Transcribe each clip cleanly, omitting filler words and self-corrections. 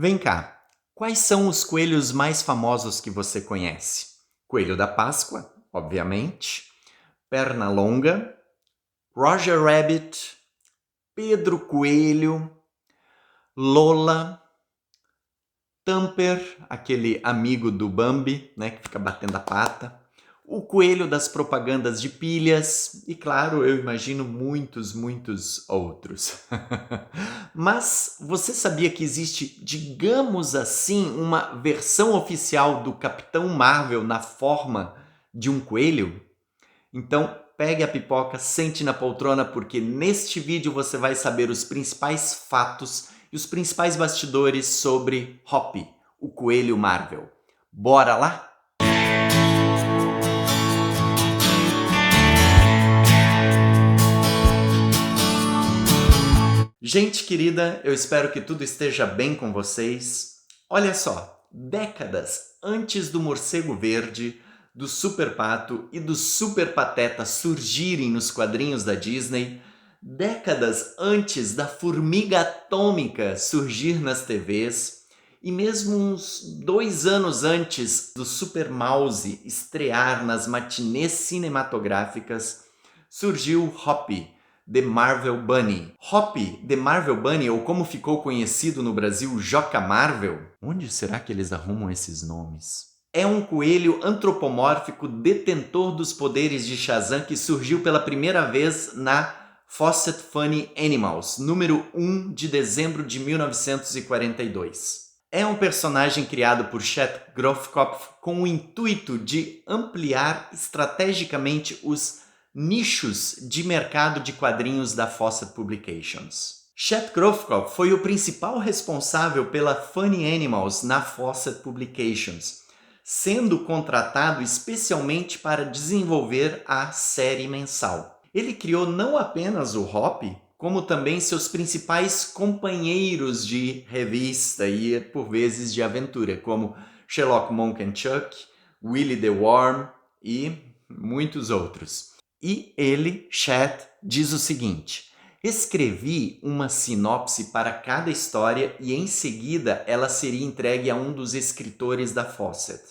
Vem cá, quais são os coelhos mais famosos que você conhece? Coelho da Páscoa, obviamente, Pernalonga, Roger Rabbit, Pedro Coelho, Lola, Thumper, aquele amigo do Bambi, né, que fica batendo a pata, o coelho das propagandas de pilhas e, claro, eu imagino muitos outros. Mas você sabia que existe, digamos assim, uma versão oficial do Capitão Marvel na forma de um coelho? Então, pegue a pipoca, sente na poltrona, porque neste vídeo você vai saber os principais fatos e os principais bastidores sobre Hoppy, o coelho Marvel. Bora lá? Gente querida, eu espero que tudo esteja bem com vocês. Olha só, décadas antes do morcego verde, do Super Pato e do Super Pateta surgirem nos quadrinhos da Disney, décadas antes da Formiga Atômica surgir nas TVs, e mesmo uns 2 anos antes do Super Mouse estrear nas matinês cinematográficas, surgiu Hoppy, The Marvel Bunny. Hoppy, The Marvel Bunny, ou como ficou conhecido no Brasil, Joca Marvel. Onde será que eles arrumam esses nomes? É um coelho antropomórfico detentor dos poderes de Shazam que surgiu pela primeira vez na Fawcett Funny Animals, número 1 de dezembro de 1942. É um personagem criado por Chet Grofkopf com o intuito de ampliar estrategicamente os nichos de mercado de quadrinhos da Fawcett Publications. Chet Grofkopf foi o principal responsável pela Funny Animals na Fawcett Publications, sendo contratado especialmente para desenvolver a série mensal. Ele criou não apenas o Hoppy, como também seus principais companheiros de revista e, por vezes, de aventura, como Sherlock Monk and Chuck, Willy the Worm e muitos outros. E ele, Chet, diz o seguinte: escrevi uma sinopse para cada história e em seguida ela seria entregue a um dos escritores da Fawcett.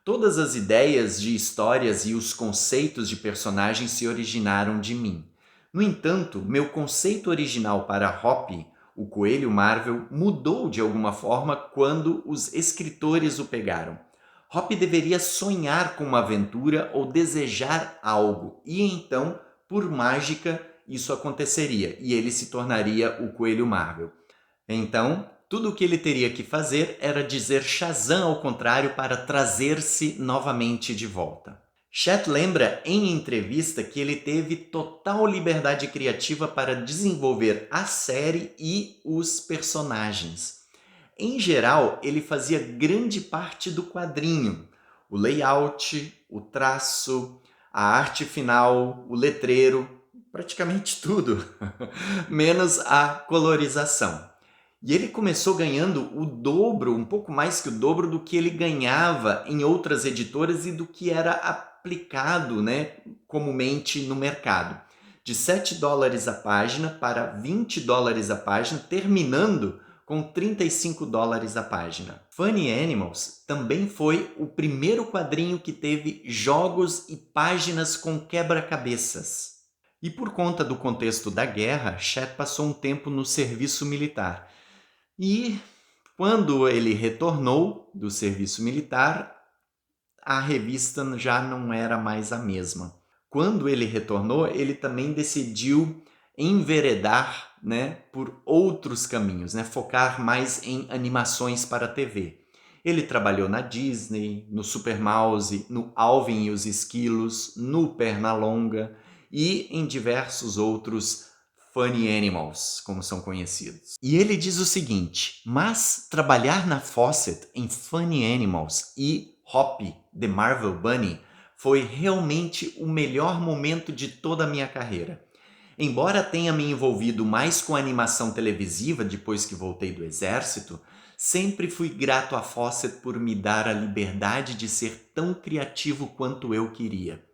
Todas as ideias de histórias e os conceitos de personagens se originaram de mim. No entanto, meu conceito original para Hoppy, o coelho Marvel, mudou de alguma forma quando os escritores o pegaram. Hoppy deveria sonhar com uma aventura ou desejar algo, e então, por mágica, isso aconteceria e ele se tornaria o coelho Marvel. Então, tudo o que ele teria que fazer era dizer Shazam ao contrário para trazer-se novamente de volta. Chet lembra em entrevista que ele teve total liberdade criativa para desenvolver a série e os personagens. Em geral, ele fazia grande parte do quadrinho, o layout, o traço, a arte final, o letreiro, praticamente tudo, menos a colorização. E ele começou ganhando o dobro, um pouco mais que o dobro do que ele ganhava em outras editoras e do que era aplicado, né, comumente no mercado. De $7 a página para $20 a página, terminando com $35 a página. Funny Animals também foi o primeiro quadrinho que teve jogos e páginas com quebra-cabeças. E por conta do contexto da guerra, Chet passou um tempo no serviço militar. E quando ele retornou do serviço militar, a revista já não era mais a mesma. Quando ele retornou, ele também decidiu enveredar, né, por outros caminhos, né, focar mais em animações para a TV. Ele trabalhou na Disney, no Super Mouse, no Alvin e os Esquilos, no Pernalonga e em diversos outros Funny Animals, como são conhecidos. E ele diz o seguinte: mas trabalhar na Fawcett em Funny Animals e Hoppy, The Marvel Bunny, foi realmente o melhor momento de toda a minha carreira. Embora tenha me envolvido mais com animação televisiva depois que voltei do exército, sempre fui grato à Fawcett por me dar a liberdade de ser tão criativo quanto eu queria.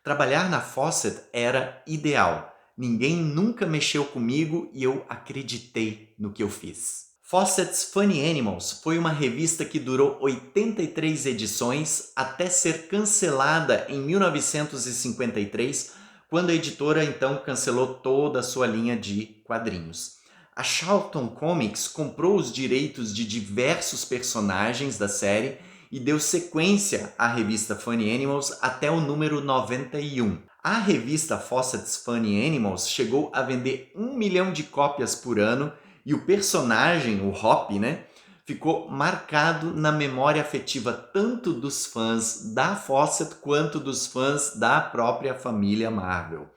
Trabalhar na Fawcett era ideal. Ninguém nunca mexeu comigo e eu acreditei no que eu fiz. Fawcett's Funny Animals foi uma revista que durou 83 edições até ser cancelada em 1953, quando a editora então cancelou toda a sua linha de quadrinhos. A Charlton Comics comprou os direitos de diversos personagens da série e deu sequência à revista Funny Animals até o número 91. A revista Fawcett's Funny Animals chegou a vender 1 milhão de cópias por ano e o personagem, o Hop, ficou marcado na memória afetiva tanto dos fãs da Fawcett quanto dos fãs da própria família Marvel.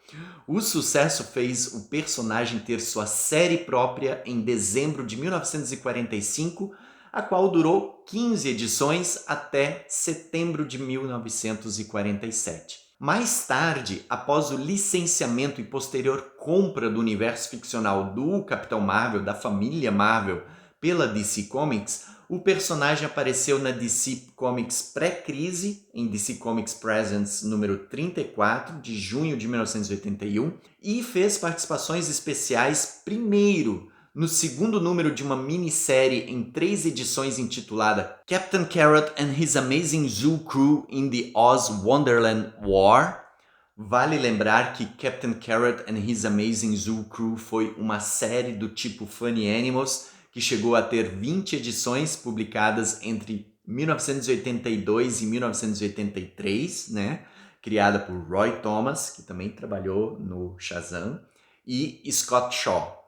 O sucesso fez o personagem ter sua série própria em dezembro de 1945, a qual durou 15 edições até setembro de 1947. Mais tarde, após o licenciamento e posterior compra do universo ficcional do Capitão Marvel, da família Marvel, pela DC Comics, o personagem apareceu na DC Comics pré-crise, em DC Comics Presents número 34, de junho de 1981, e fez participações especiais primeiro no segundo número de uma minissérie em 3 edições intitulada Captain Carrot and His Amazing Zoo Crew in the Oz Wonderland War. Vale lembrar que Captain Carrot and His Amazing Zoo Crew foi uma série do tipo Funny Animals que chegou a ter 20 edições publicadas entre 1982 e 1983, criada por Roy Thomas, que também trabalhou no Shazam, e Scott Shaw.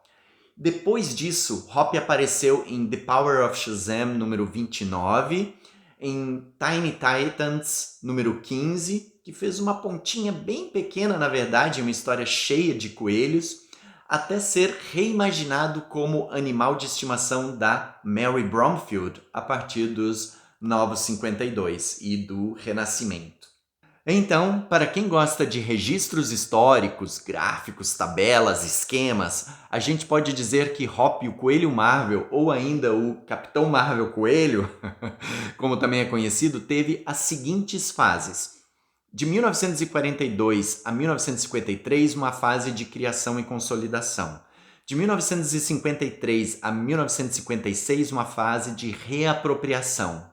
Depois disso, Hop apareceu em The Power of Shazam número 29, em Tiny Titans número 15, que fez uma pontinha bem pequena, na verdade, uma história cheia de coelhos, até ser reimaginado como animal de estimação da Mary Bromfield a partir dos Novos 52 e do Renascimento. Então, para quem gosta de registros históricos, gráficos, tabelas, esquemas, a gente pode dizer que Hop, o Coelho Marvel, ou ainda o Capitão Marvel Coelho, como também é conhecido, teve as seguintes fases. De 1942 a 1953, uma fase de criação e consolidação. De 1953 a 1956, uma fase de reapropriação.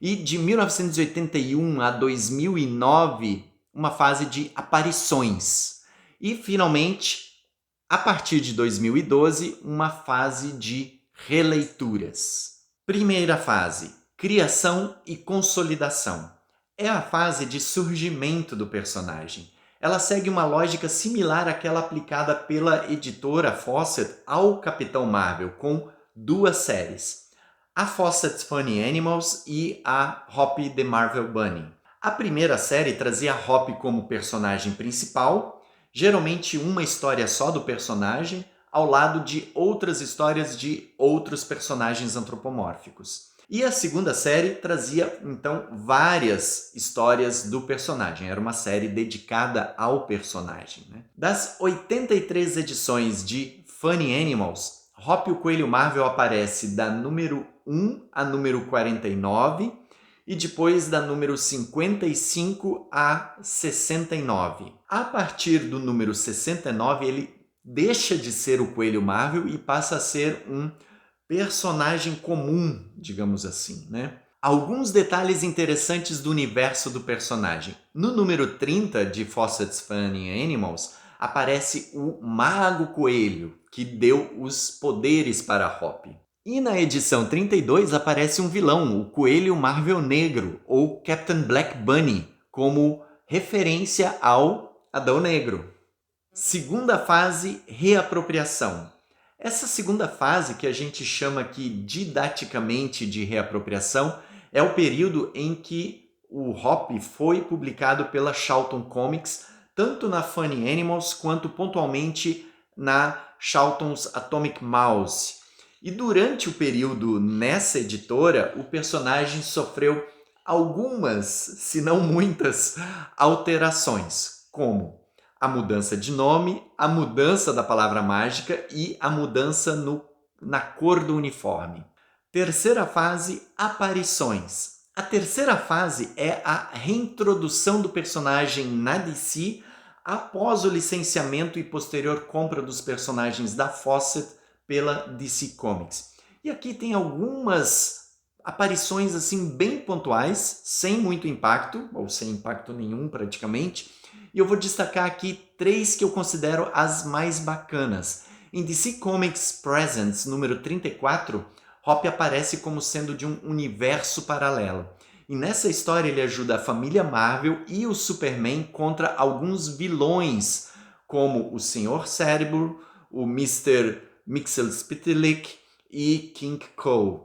E de 1981 a 2009, uma fase de aparições. E, finalmente, a partir de 2012, uma fase de releituras. Primeira fase, criação e consolidação. É a fase de surgimento do personagem. Ela segue uma lógica similar àquela aplicada pela editora Fawcett ao Capitão Marvel, com 2 séries. A Fawcett's Funny Animals e a Hop the Marvel Bunny. A primeira série trazia Hop como personagem principal, geralmente uma história só do personagem, ao lado de outras histórias de outros personagens antropomórficos. E a segunda série trazia, então, várias histórias do personagem. Era uma série dedicada ao personagem. Das 83 edições de Funny Animals, Hop, o Coelho Marvel, aparece da número 1 a número 49 e depois da número 55 a 69. A partir do número 69, ele deixa de ser o Coelho Marvel e passa a ser um personagem comum, digamos assim, Alguns detalhes interessantes do universo do personagem. No número 30 de Fawcett's Funny Animals, aparece o Mago Coelho, que deu os poderes para Hop. E na edição 32 aparece um vilão, o Coelho Marvel Negro, ou Captain Black Bunny, como referência ao Adão Negro. Segunda fase, reapropriação. Essa segunda fase, que a gente chama aqui didaticamente de reapropriação, é o período em que o Hop foi publicado pela Charlton Comics, tanto na Funny Animals quanto pontualmente na Charlton's Atomic Mouse. E durante o período nessa editora, o personagem sofreu algumas, se não muitas, alterações, como a mudança de nome, a mudança da palavra mágica e a mudança na cor do uniforme. Terceira fase, aparições. A terceira fase é a reintrodução do personagem na DC após o licenciamento e posterior compra dos personagens da Fawcett pela DC Comics. E aqui tem algumas aparições assim bem pontuais, sem muito impacto, ou sem impacto nenhum praticamente. E eu vou destacar aqui 3 que eu considero as mais bacanas. Em DC Comics Presents, número 34, Hop aparece como sendo de um universo paralelo. E nessa história ele ajuda a família Marvel e o Superman contra alguns vilões, como o Senhor Cérebro, o Mr. Mxyzptlk e King Cole.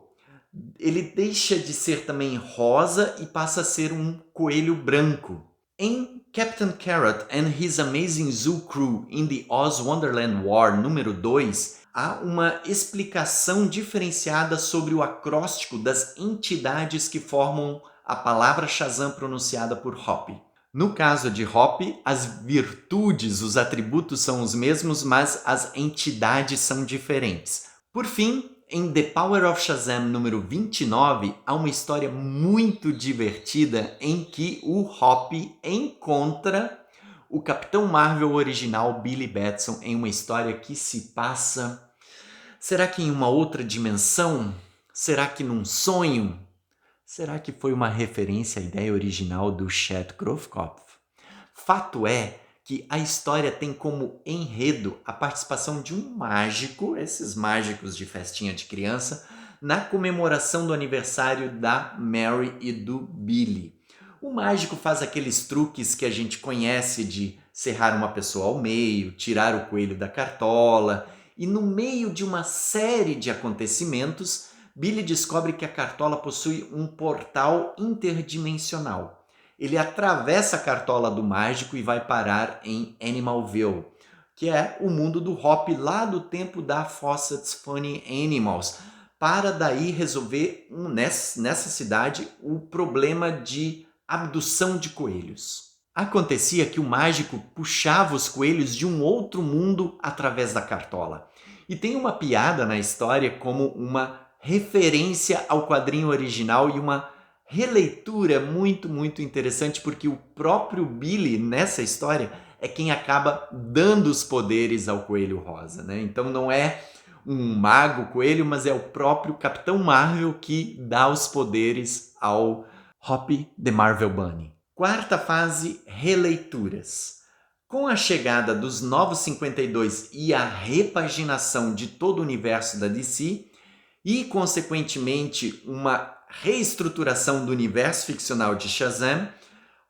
Ele deixa de ser também rosa e passa a ser um coelho branco. Em Captain Carrot and His Amazing Zoo Crew in the Oz Wonderland War número 2, há uma explicação diferenciada sobre o acróstico das entidades que formam a palavra Shazam pronunciada por Hop. No caso de Hop, as virtudes, os atributos são os mesmos, mas as entidades são diferentes. Por fim, em The Power of Shazam número 29, há uma história muito divertida em que o Hop encontra o Capitão Marvel original Billy Batson em uma história que se passa... Será que em uma outra dimensão? Será que num sonho? Será que foi uma referência à ideia original do Chad Grofkopf? Fato é que a história tem como enredo a participação de um mágico, esses mágicos de festinha de criança, na comemoração do aniversário da Mary e do Billy. O mágico faz aqueles truques que a gente conhece de serrar uma pessoa ao meio, tirar o coelho da cartola, e no meio de uma série de acontecimentos, Billy descobre que a cartola possui um portal interdimensional. Ele atravessa a cartola do mágico e vai parar em Animalville, que é o mundo do Hop lá do tempo da Fawcett's Funny Animals, para daí resolver nessa cidade o problema de abdução de coelhos. Acontecia que o mágico puxava os coelhos de um outro mundo através da cartola. E tem uma piada na história como uma referência ao quadrinho original e uma releitura muito interessante, porque o próprio Billy, nessa história, é quem acaba dando os poderes ao Coelho Rosa, né? Então não é um mago coelho, mas é o próprio Capitão Marvel que dá os poderes ao Hop the Marvel Bunny. Quarta fase, releituras. Com a chegada dos Novos 52 e a repaginação de todo o universo da DC, e, consequentemente, uma reestruturação do universo ficcional de Shazam,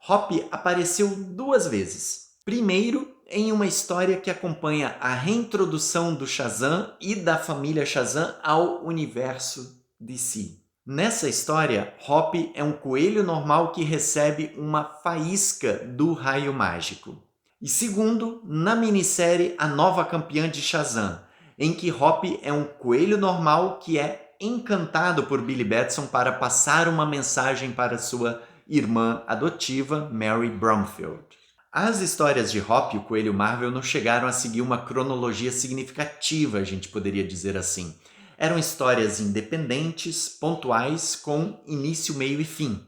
Hop apareceu 2 vezes. Primeiro, em uma história que acompanha a reintrodução do Shazam e da família Shazam ao universo DC. Nessa história, Hop é um coelho normal que recebe uma faísca do raio mágico. E segundo, na minissérie A Nova Campeã de Shazam, em que Hop é um coelho normal que é encantado por Billy Batson para passar uma mensagem para sua irmã adotiva, Mary Bromfield. As histórias de Hop, o Coelho Marvel, não chegaram a seguir uma cronologia significativa, a gente poderia dizer assim. Eram histórias independentes, pontuais, com início, meio e fim.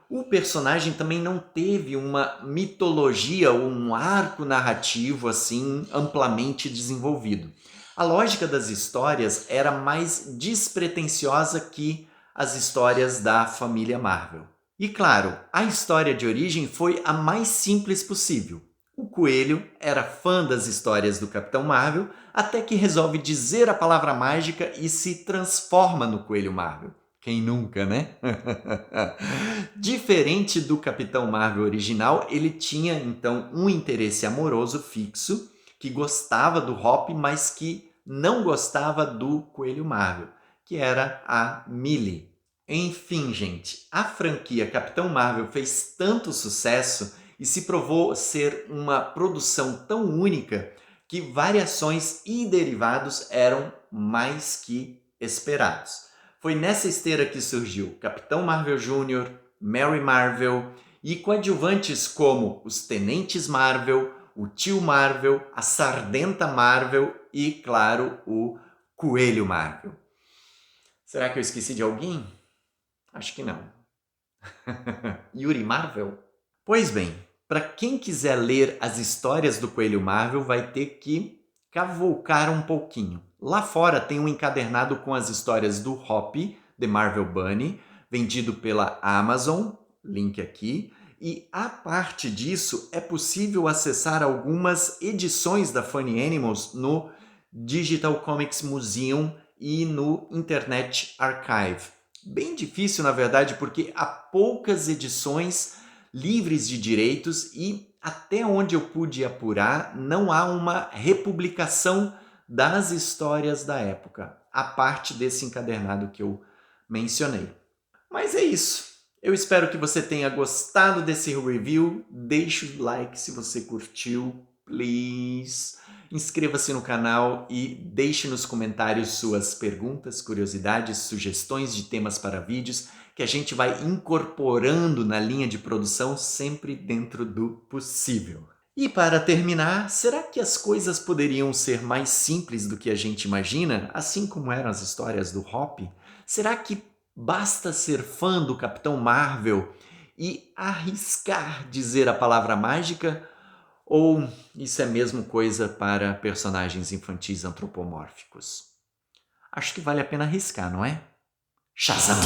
O personagem também não teve uma mitologia ou um arco narrativo assim amplamente desenvolvido. A lógica das histórias era mais despretensiosa que as histórias da família Marvel. E claro, a história de origem foi a mais simples possível. O coelho era fã das histórias do Capitão Marvel até que resolve dizer a palavra mágica e se transforma no Coelho Marvel. Quem nunca, né? Diferente do Capitão Marvel original, ele tinha então um interesse amoroso fixo, que gostava do Hop, mas que não gostava do Coelho Marvel, que era a Millie. Enfim, gente, a franquia Capitão Marvel fez tanto sucesso e se provou ser uma produção tão única que variações e derivados eram mais que esperados. Foi nessa esteira que surgiu Capitão Marvel Jr., Mary Marvel e coadjuvantes como os Tenentes Marvel, o Tio Marvel, a Sardenta Marvel e, claro, o Coelho Marvel. Será que eu esqueci de alguém? Acho que não. Yuri Marvel? Pois bem, para quem quiser ler as histórias do Coelho Marvel vai ter que cavucar um pouquinho. Lá fora tem um encadernado com as histórias do Hoppy, The Marvel Bunny, vendido pela Amazon, link aqui, e a parte disso é possível acessar algumas edições da Funny Animals no Digital Comics Museum e no Internet Archive. Bem difícil, na verdade, porque há poucas edições livres de direitos e, até onde eu pude apurar, não há uma republicação das histórias da época, a parte desse encadernado que eu mencionei. Mas é isso. Eu espero que você tenha gostado desse review. Deixe o like se você curtiu, please. Inscreva-se no canal e deixe nos comentários suas perguntas, curiosidades, sugestões de temas para vídeos que a gente vai incorporando na linha de produção sempre dentro do possível. E para terminar, será que as coisas poderiam ser mais simples do que a gente imagina, assim como eram as histórias do Hoppy? Será que basta ser fã do Capitão Marvel e arriscar dizer a palavra mágica? Ou isso é mesmo coisa para personagens infantis antropomórficos? Acho que vale a pena arriscar, não é? Shazam!